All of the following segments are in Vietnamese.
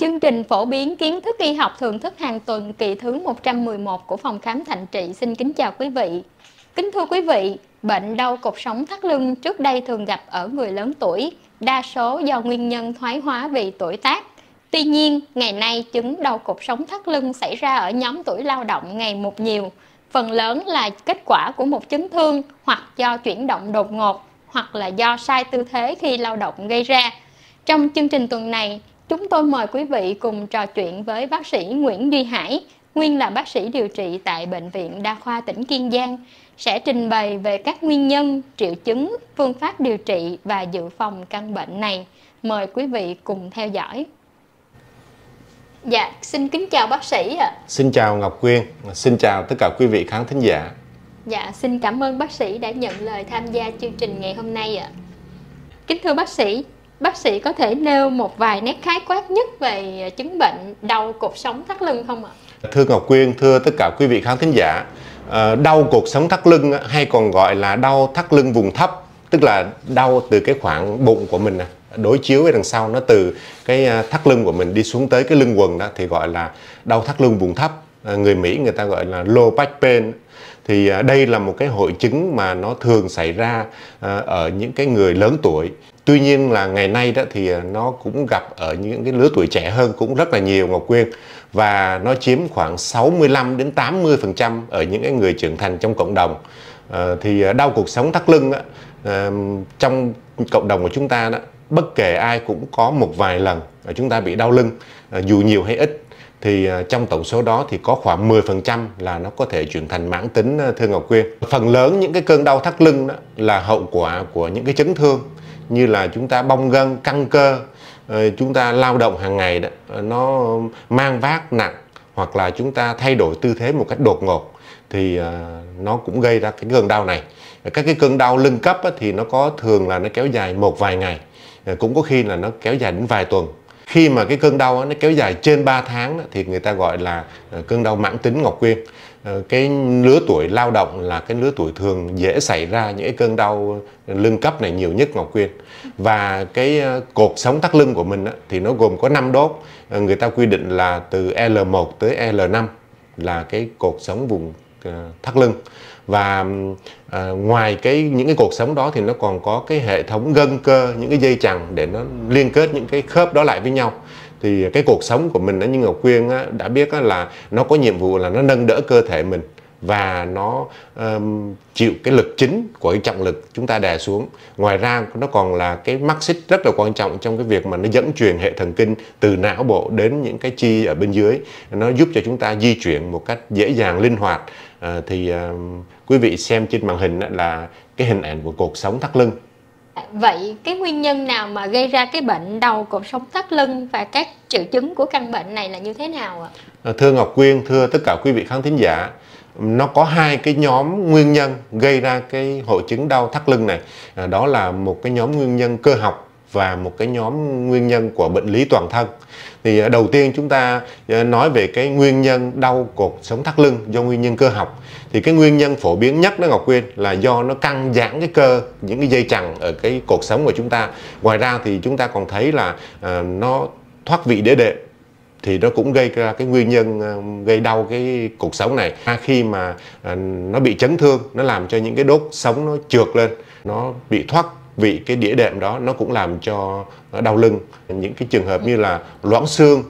Chương trình phổ biến kiến thức y học thường thức hàng tuần kỳ thứ 111 của Phòng Khám Thạnh Trị xin kính chào quý vị. Kính thưa quý vị, bệnh đau cột sống thắt lưng trước đây thường gặp ở người lớn tuổi, đa số do nguyên nhân thoái hóa vì tuổi tác. Tuy nhiên, ngày nay chứng đau cột sống thắt lưng xảy ra ở nhóm tuổi lao động ngày một nhiều. Phần lớn là kết quả của một chấn thương hoặc do chuyển động đột ngột hoặc là do sai tư thế khi lao động gây ra. Trong chương trình tuần này, chúng tôi mời quý vị cùng trò chuyện với bác sĩ Nguyễn Duy Hải, nguyên là bác sĩ điều trị tại Bệnh viện Đa khoa tỉnh Kiên Giang, sẽ trình bày về các nguyên nhân, triệu chứng, phương pháp điều trị và dự phòng căn bệnh này. Mời quý vị cùng theo dõi. Dạ, xin kính chào bác sĩ ạ. Xin chào Ngọc Quyên, xin chào tất cả quý vị khán thính giả. Dạ, xin cảm ơn bác sĩ đã nhận lời tham gia chương trình ngày hôm nay ạ. Kính thưa bác sĩ có thể nêu một vài nét khái quát nhất về chứng bệnh đau cột sống thắt lưng không ạ? Thưa Ngọc Quyên, thưa tất cả quý vị khán thính giả, đau cột sống thắt lưng hay còn gọi là đau thắt lưng vùng thấp, tức là đau từ cái khoảng bụng của mình đối chiếu với đằng sau, nó từ cái thắt lưng của mình đi xuống tới cái lưng quần đó thì gọi là đau thắt lưng vùng thấp. Người Mỹ người ta gọi là low back pain. Thì đây là một cái hội chứng mà nó thường xảy ra ở những cái người lớn tuổi. Tuy nhiên là ngày nay đó thì nó cũng gặp ở những cái lứa tuổi trẻ hơn cũng rất là nhiều, Ngọc Quyên. Và nó chiếm khoảng 65 đến 80% ở những cái người trưởng thành trong cộng đồng. Thì đau cột sống thắt lưng trong cộng đồng của chúng ta đó, bất kể ai cũng có một vài lần chúng ta bị đau lưng, dù nhiều hay ít. Thì trong tổng số đó thì có khoảng 10% là nó có thể chuyển thành mãn tính, thưa Ngọc Quyên. Phần lớn những cái cơn đau thắt lưng đó là hậu quả của những cái chấn thương như là chúng ta bong gân, căng cơ, chúng ta lao động hàng ngày đó, nó mang vác nặng, hoặc là chúng ta thay đổi tư thế một cách đột ngột thì nó cũng gây ra cái cơn đau này. Các cái cơn đau lưng cấp thì nó có thường là nó kéo dài một vài ngày, cũng có khi là nó kéo dài đến vài tuần. Khi mà cái cơn đau nó kéo dài trên 3 tháng đó, thì người ta gọi là cơn đau mãn tính, Ngọc Quyên. Cái lứa tuổi lao động là cái lứa tuổi thường dễ xảy ra những cái cơn đau lưng cấp này nhiều nhất, Ngọc Quyên. Và cái cột sống thắt lưng của mình thì nó gồm có 5 đốt. Người ta quy định là từ L1 tới L5 là cái cột sống vùng thắt lưng. Và ngoài những cái cột sống đó thì nó còn có cái hệ thống gân cơ, những cái dây chằng để nó liên kết những cái khớp đó lại với nhau. Thì cái cột sống của mình như Ngọc Quyên đã biết là nó có nhiệm vụ là nó nâng đỡ cơ thể mình và nó chịu cái lực chính của cái trọng lực chúng ta đè xuống. Ngoài ra nó còn là cái mắt xích rất là quan trọng trong cái việc mà nó dẫn truyền hệ thần kinh từ não bộ đến những cái chi ở bên dưới. Nó giúp cho chúng ta di chuyển một cách dễ dàng, linh hoạt. Quý vị xem trên màn hình là cái hình ảnh của cột sống thắt lưng. Vậy cái nguyên nhân nào mà gây ra cái bệnh đau cột sống thắt lưng và các triệu chứng của căn bệnh này là như thế nào ạ? Thưa Ngọc Quyên, thưa tất cả quý vị khán thính giả, nó có hai cái nhóm nguyên nhân gây ra cái hội chứng đau thắt lưng này. Đó là một cái nhóm nguyên nhân cơ học và một cái nhóm nguyên nhân của bệnh lý toàn thân. Thì đầu tiên chúng ta nói về cái nguyên nhân đau cột sống thắt lưng do nguyên nhân cơ học. Thì cái nguyên nhân phổ biến nhất đó, Ngọc Quyên, là do nó căng giãn cái cơ, những cái dây chằng ở cái cột sống của chúng ta. Ngoài ra thì chúng ta còn thấy là nó thoát vị đĩa đệm, thì nó cũng gây ra cái nguyên nhân gây đau cái cột sống này. Khi mà nó bị chấn thương, nó làm cho những cái đốt sống nó trượt lên, nó bị thoát vị cái đĩa đệm đó, nó cũng làm cho đau lưng. Những cái trường hợp như là loãng xương,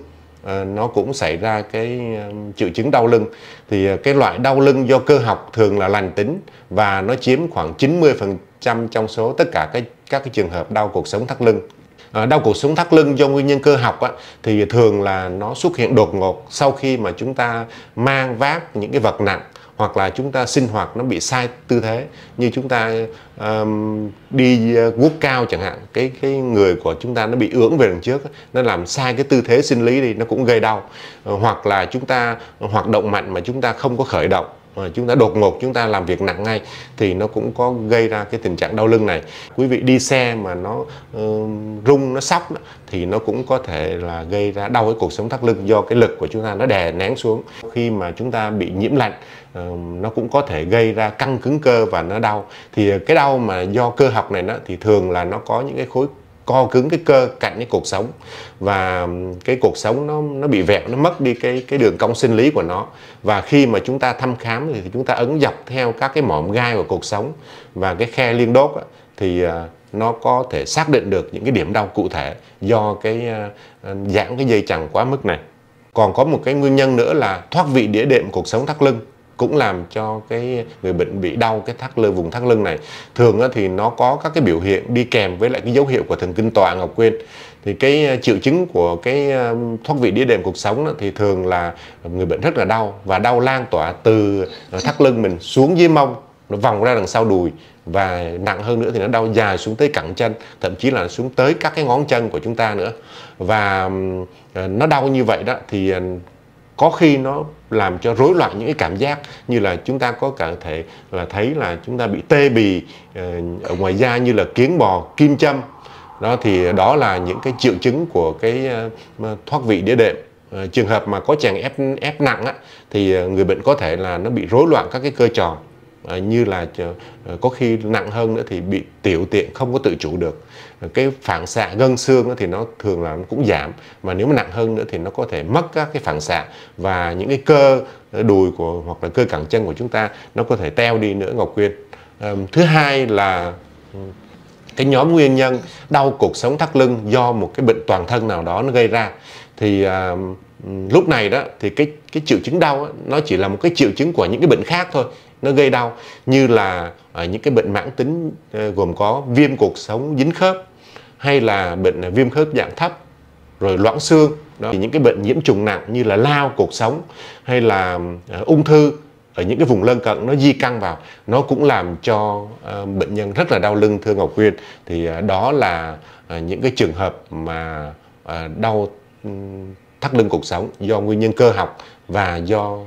nó cũng xảy ra cái triệu chứng đau lưng. Thì cái loại đau lưng do cơ học thường là lành tính và nó chiếm khoảng 90% trong số tất cả các cái trường hợp đau cột sống thắt lưng. Đau cột sống thắt lưng do nguyên nhân cơ học thì thường là nó xuất hiện đột ngột sau khi mà chúng ta mang vác những cái vật nặng, hoặc là chúng ta sinh hoạt nó bị sai tư thế, như chúng ta đi guốc cao chẳng hạn, cái người của chúng ta nó bị ưỡn về đằng trước, nó làm sai cái tư thế sinh lý đi, nó cũng gây đau. Hoặc là chúng ta hoạt động mạnh mà chúng ta không có khởi động, chúng ta đột ngột chúng ta làm việc nặng ngay thì nó cũng có gây ra cái tình trạng đau lưng này. Quý vị đi xe mà nó rung, nó sóc thì nó cũng có thể là gây ra đau cái cột sống thắt lưng do cái lực của chúng ta nó đè nén xuống. Khi mà chúng ta bị nhiễm lạnh, nó cũng có thể gây ra căng cứng cơ và nó đau. Thì cái đau mà do cơ học này thì thường là nó có những cái khối co cứng cái cơ cạnh cái cột sống, và cái cột sống nó bị vẹo, nó mất đi cái đường cong sinh lý của nó. Và khi mà chúng ta thăm khám thì chúng ta ấn dọc theo các cái mỏm gai của cột sống và cái khe liên đốt á, thì nó có thể xác định được những cái điểm đau cụ thể do cái giãn cái dây chằng quá mức này. Còn có một cái nguyên nhân nữa là thoát vị đĩa đệm cột sống thắt lưng cũng làm cho cái người bệnh bị đau cái thắt lưng, vùng thắt lưng này. Thường thì nó có các cái biểu hiện đi kèm với lại cái dấu hiệu của thần kinh tọa, Ngọc Quyên. Thì cái triệu chứng của cái thoát vị đĩa đệm cột sống thì thường là người bệnh rất là đau, và đau lan tỏa từ thắt lưng mình xuống dưới mông, nó vòng ra đằng sau đùi, và nặng hơn nữa thì nó đau dài xuống tới cẳng chân, thậm chí là xuống tới các cái ngón chân của chúng ta nữa. Và nó đau như vậy đó thì có khi nó làm cho rối loạn những cái cảm giác, như là chúng ta có thể là thấy là chúng ta bị tê bì ở ngoài da như là kiến bò, kim châm. Đó thì đó là những cái triệu chứng của cái thoát vị đĩa đệm. Trường hợp mà có chèn ép nặng á, thì người bệnh có thể là nó bị rối loạn các cái cơ tròn, như là có khi nặng hơn nữa thì bị tiểu tiện không có tự chủ được. Cái phản xạ gân xương thì nó thường là nó cũng giảm, mà nếu mà nặng hơn nữa thì nó có thể mất các cái phản xạ, và những cái cơ đùi hoặc là cơ cẳng chân của chúng ta nó có thể teo đi nữa, Ngọc Quyên. Thứ hai là cái nhóm nguyên nhân đau cột sống thắt lưng do một cái bệnh toàn thân nào đó nó gây ra. Thì lúc này đó thì cái triệu chứng đau nó chỉ là một cái triệu chứng của những cái bệnh khác thôi, nó gây đau, như là những cái bệnh mãn tính gồm có viêm cột sống dính khớp, hay là bệnh viêm khớp dạng thấp, rồi loãng xương. Đó thì những cái bệnh nhiễm trùng nặng như là lao cột sống, hay là ung thư ở những cái vùng lân cận nó di căn vào, nó cũng làm cho bệnh nhân rất là đau lưng, thưa Ngọc Quyên. Thì đó là những cái trường hợp mà đau thắt lưng cột sống do nguyên nhân cơ học và do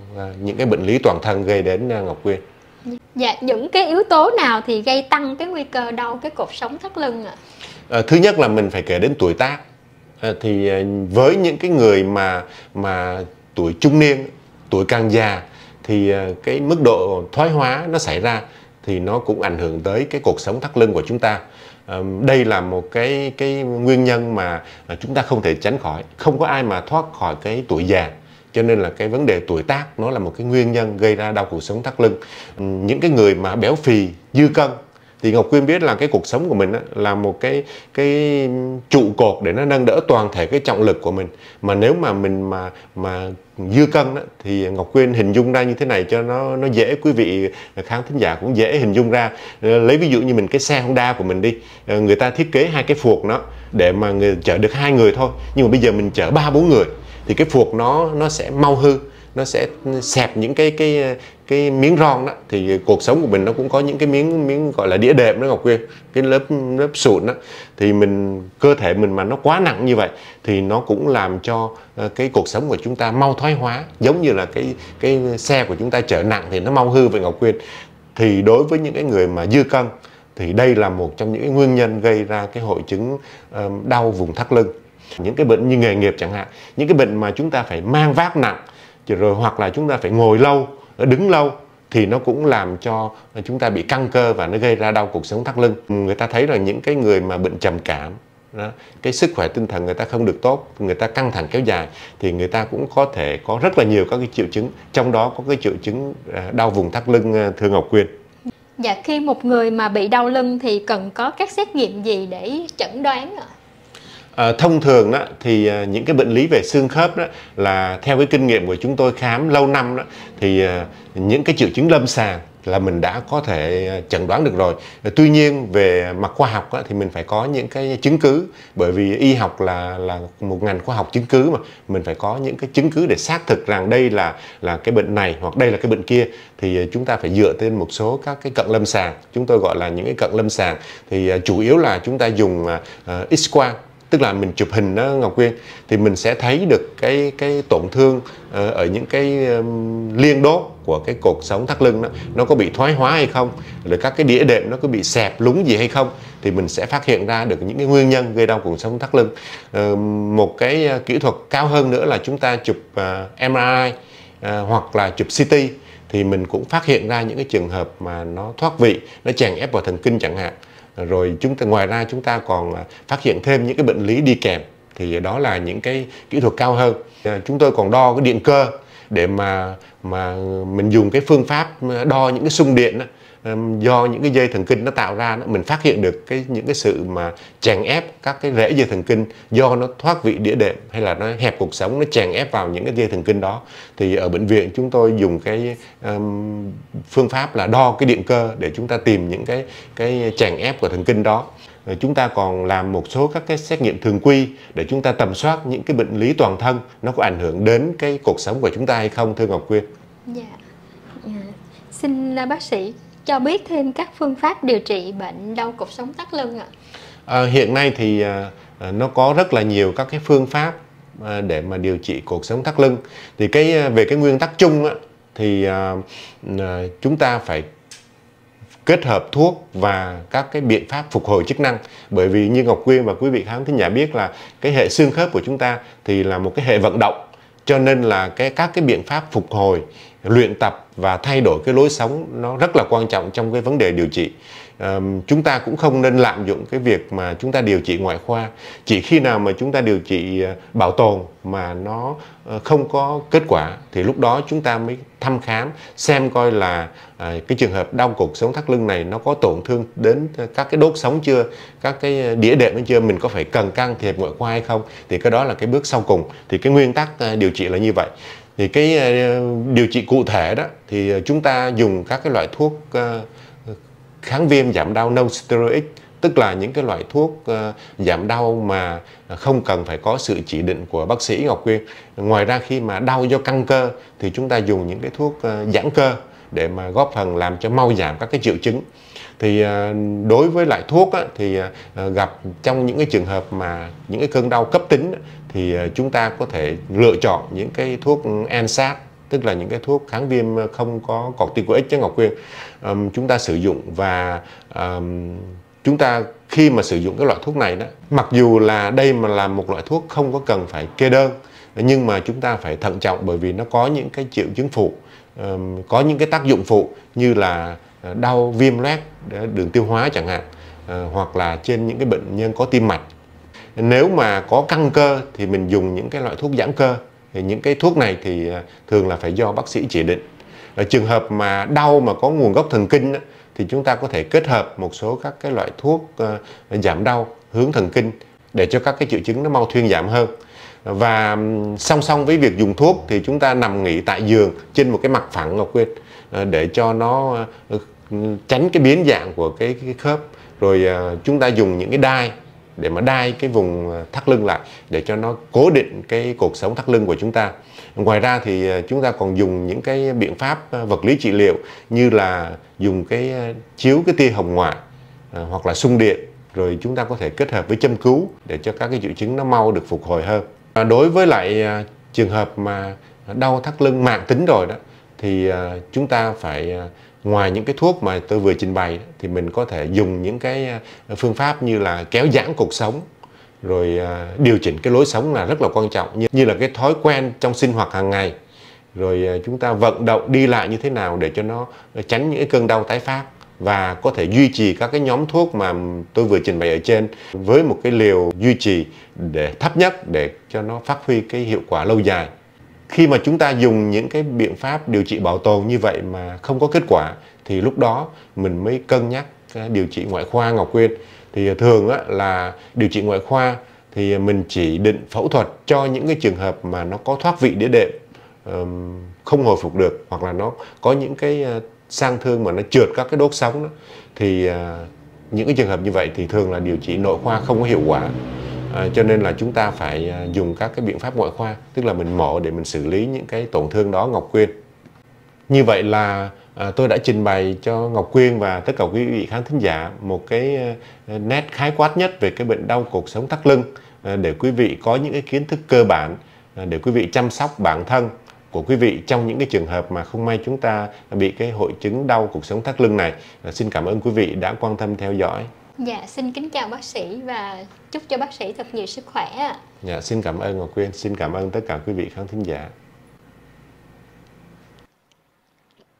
những cái bệnh lý toàn thân gây đến, Ngọc Quyên. Dạ, những cái yếu tố nào thì gây tăng cái nguy cơ đau cái cột sống thắt lưng ạ? Thứ nhất là mình phải kể đến tuổi tác. Thì với những cái người mà tuổi trung niên, tuổi càng già, thì cái mức độ thoái hóa nó xảy ra thì nó cũng ảnh hưởng tới cái cột sống thắt lưng của chúng ta. Đây là một cái nguyên nhân mà chúng ta không thể tránh khỏi. Không có ai mà thoát khỏi cái tuổi già. Cho nên là cái vấn đề tuổi tác nó là một cái nguyên nhân gây ra đau cột sống thắt lưng. Những cái người mà béo phì, dư cân thì Ngọc Quyên biết là cái cuộc sống của mình là một cái trụ cột để nó nâng đỡ toàn thể cái trọng lực của mình. Mà nếu mà mình mà dư cân thì Ngọc Quyên hình dung ra như thế này cho nó dễ, quý vị khán thính giả cũng dễ hình dung ra. Lấy ví dụ như mình cái xe Honda của mình đi, người ta thiết kế hai cái phuộc nó để mà người chở được 2 người thôi, nhưng mà bây giờ mình chở 3-4 người thì cái phuộc nó sẽ mau hư, nó sẽ xẹp những cái miếng ron đó. Thì cuộc sống của mình nó cũng có những cái miếng gọi là đĩa đệm đó, Ngọc Quyên, cái lớp sụn đó. Thì cơ thể mình mà nó quá nặng như vậy thì nó cũng làm cho cái cuộc sống của chúng ta mau thoái hóa, giống như là cái xe của chúng ta chở nặng thì nó mau hư vậy, Ngọc Quyên. Thì đối với những cái người mà dư cân thì đây là một trong những cái nguyên nhân gây ra cái hội chứng đau vùng thắt lưng. Những cái bệnh như nghề nghiệp chẳng hạn, những cái bệnh mà chúng ta phải mang vác nặng, rồi hoặc là chúng ta phải ngồi lâu, đứng lâu, thì nó cũng làm cho chúng ta bị căng cơ và nó gây ra đau cột sống thắt lưng. Người ta thấy là những cái người mà bệnh trầm cảm đó, cái sức khỏe tinh thần người ta không được tốt, người ta căng thẳng kéo dài, thì người ta cũng có thể có rất là nhiều các cái triệu chứng, trong đó có cái triệu chứng đau vùng thắt lưng, thưa Ngọc Quyên. Dạ, khi một người mà bị đau lưng thì cần có các xét nghiệm gì để chẩn đoán ạ? Thông thường đó, thì những cái bệnh lý về xương khớp đó là theo cái kinh nghiệm của chúng tôi khám lâu năm đó, thì những cái triệu chứng lâm sàng là mình đã có thể chẩn đoán được rồi. Tuy nhiên về mặt khoa học đó, thì mình phải có những cái chứng cứ, bởi vì y học là một ngành khoa học chứng cứ mà, mình phải có những cái chứng cứ để xác thực rằng đây là cái bệnh này hoặc đây là cái bệnh kia. Thì chúng ta phải dựa trên một số các cái cận lâm sàng, chúng tôi gọi là những cái cận lâm sàng. Thì chủ yếu là chúng ta dùng X-quang, tức là mình chụp hình đó, Ngọc Quyên, thì mình sẽ thấy được cái tổn thương ở những cái liên đốt của cái cột sống thắt lưng đó, nó có bị thoái hóa hay không, rồi các cái đĩa đệm nó có bị xẹp lún gì hay không, thì mình sẽ phát hiện ra được những cái nguyên nhân gây đau cột sống thắt lưng. Một cái kỹ thuật cao hơn nữa là chúng ta chụp MRI hoặc là chụp CT, thì mình cũng phát hiện ra những cái trường hợp mà nó thoát vị, nó chèn ép vào thần kinh chẳng hạn. Rồi ngoài ra chúng ta còn phát hiện thêm những cái bệnh lý đi kèm, thì đó là những cái kỹ thuật cao hơn. Chúng tôi còn đo cái điện cơ để mà mình dùng cái phương pháp đo những cái xung điện đó, do những cái dây thần kinh nó tạo ra đó, mình phát hiện được những cái sự mà chèn ép các cái rễ dây thần kinh do nó thoát vị đĩa đệm hay là nó hẹp cột sống, nó chèn ép vào những cái dây thần kinh đó. Thì ở bệnh viện chúng tôi dùng cái phương pháp là đo cái điện cơ để chúng ta tìm những cái chèn ép của thần kinh đó. Chúng ta còn làm một số các cái xét nghiệm thường quy để chúng ta tầm soát những cái bệnh lý toàn thân nó có ảnh hưởng đến cái cột sống của chúng ta hay không, thưa Ngọc Quyên. Dạ. Xin bác sĩ cho biết thêm các phương pháp điều trị bệnh đau cột sống thắt lưng ạ. Hiện nay thì nó có rất là nhiều các cái phương pháp để mà điều trị cột sống thắt lưng. Thì về cái nguyên tắc chung thì chúng ta phải kết hợp thuốc và các cái biện pháp phục hồi chức năng. Bởi vì như Ngọc Quyên và quý vị khán thính giả biết là cái hệ xương khớp của chúng ta thì là một cái hệ vận động, cho nên là các cái biện pháp phục hồi, luyện tập và thay đổi cái lối sống nó rất là quan trọng trong cái vấn đề điều trị. Chúng ta cũng không nên lạm dụng cái việc mà chúng ta điều trị ngoại khoa. Chỉ khi nào mà chúng ta điều trị bảo tồn mà nó không có kết quả thì lúc đó chúng ta mới thăm khám xem coi là cái trường hợp đau cột sống thắt lưng này nó có tổn thương đến các cái đốt sống chưa, các cái đĩa đệm nó chưa, mình có phải cần can thiệp ngoại khoa hay không. Thì cái đó là cái bước sau cùng. Thì cái nguyên tắc điều trị là như vậy. Thì cái điều trị cụ thể đó thì chúng ta dùng các cái loại thuốc kháng viêm giảm đau non steroid, tức là những cái loại thuốc giảm đau mà không cần phải có sự chỉ định của bác sĩ, Ngọc Quyên. Ngoài ra khi mà đau do căng cơ thì chúng ta dùng những cái thuốc giãn cơ để mà góp phần làm cho mau giảm các cái triệu chứng. Thì đối với lại thuốc thì gặp trong những cái trường hợp mà những cái cơn đau cấp tính thì chúng ta có thể lựa chọn những cái thuốc NSAID, tức là những cái thuốc kháng viêm không có corticoid chứ Ngọc Quyên. Chúng ta sử dụng và chúng ta khi mà sử dụng cái loại thuốc này đó, mặc dù là đây mà là một loại thuốc không có cần phải kê đơn, nhưng mà chúng ta phải thận trọng bởi vì nó có những cái triệu chứng phụ, có những cái tác dụng phụ như là đau viêm loét đường tiêu hóa chẳng hạn, hoặc là trên những cái bệnh nhân có tim mạch. Nếu mà có căng cơ thì mình dùng những cái loại thuốc giãn cơ. Thì những cái thuốc này thì thường là phải do bác sĩ chỉ định. Ở trường hợp mà đau mà có nguồn gốc thần kinh thì chúng ta có thể kết hợp một số các cái loại thuốc giảm đau hướng thần kinh để cho các cái triệu chứng nó mau thuyên giảm hơn. Và song song với việc dùng thuốc thì chúng ta nằm nghỉ tại giường trên một cái mặt phẳng, Ngọc Quyên, để cho nó tránh cái biến dạng của cái khớp. Rồi chúng ta dùng những cái đai để mà đai cái vùng thắt lưng lại để cho nó cố định cái cột sống thắt lưng của chúng ta. Ngoài ra thì chúng ta còn dùng những cái biện pháp vật lý trị liệu như là dùng cái chiếu cái tia hồng ngoại hoặc là xung điện, rồi chúng ta có thể kết hợp với châm cứu để cho các cái triệu chứng nó mau được phục hồi hơn. Đối với lại trường hợp mà đau thắt lưng mãn tính rồi đó thì chúng ta phải ngoài những cái thuốc mà tôi vừa trình bày thì mình có thể dùng những cái phương pháp như là kéo giãn cột sống, rồi điều chỉnh cái lối sống là rất là quan trọng, như là cái thói quen trong sinh hoạt hàng ngày, rồi chúng ta vận động đi lại như thế nào để cho nó tránh những cái cơn đau tái phát, và có thể duy trì các cái nhóm thuốc mà tôi vừa trình bày ở trên với một cái liều duy trì để thấp nhất để cho nó phát huy cái hiệu quả lâu dài. Khi mà chúng ta dùng những cái biện pháp điều trị bảo tồn như vậy mà không có kết quả thì lúc đó mình mới cân nhắc điều trị ngoại khoa, Ngọc Quyên. Thì thường là điều trị ngoại khoa thì mình chỉ định phẫu thuật cho những cái trường hợp mà nó có thoát vị đĩa đệm không hồi phục được, hoặc là nó có những cái sang thương mà nó trượt các cái đốt sống đó. Thì những cái trường hợp như vậy thì thường là điều trị nội khoa không có hiệu quả. Cho nên là chúng ta phải dùng các cái biện pháp ngoại khoa, tức là mình mổ để mình xử lý những cái tổn thương đó, Ngọc Quyên. Như vậy là tôi đã trình bày cho Ngọc Quyên và tất cả quý vị khán thính giả một cái nét khái quát nhất về cái bệnh đau cột sống thắt lưng, để quý vị có những cái kiến thức cơ bản để quý vị chăm sóc bản thân của quý vị trong những cái trường hợp mà không may chúng ta bị cái hội chứng đau cột sống thắt lưng này. Xin cảm ơn quý vị đã quan tâm theo dõi. Dạ, xin kính chào bác sĩ và chúc cho bác sĩ thật nhiều sức khỏe. Dạ, xin cảm ơn Ngọc Quyên, xin cảm ơn tất cả quý vị khán thính giả.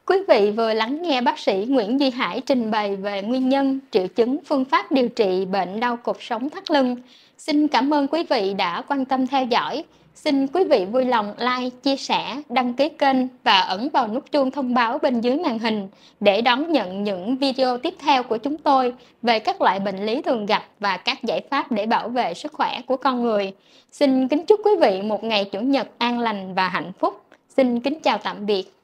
Quý vị vừa lắng nghe bác sĩ Nguyễn Duy Hải trình bày về nguyên nhân, triệu chứng, phương pháp điều trị bệnh đau cột sống thắt lưng. Xin cảm ơn quý vị đã quan tâm theo dõi. Xin quý vị vui lòng like, chia sẻ, đăng ký kênh và ấn vào nút chuông thông báo bên dưới màn hình để đón nhận những video tiếp theo của chúng tôi về các loại bệnh lý thường gặp và các giải pháp để bảo vệ sức khỏe của con người. Xin kính chúc quý vị một ngày Chủ nhật an lành và hạnh phúc. Xin kính chào tạm biệt.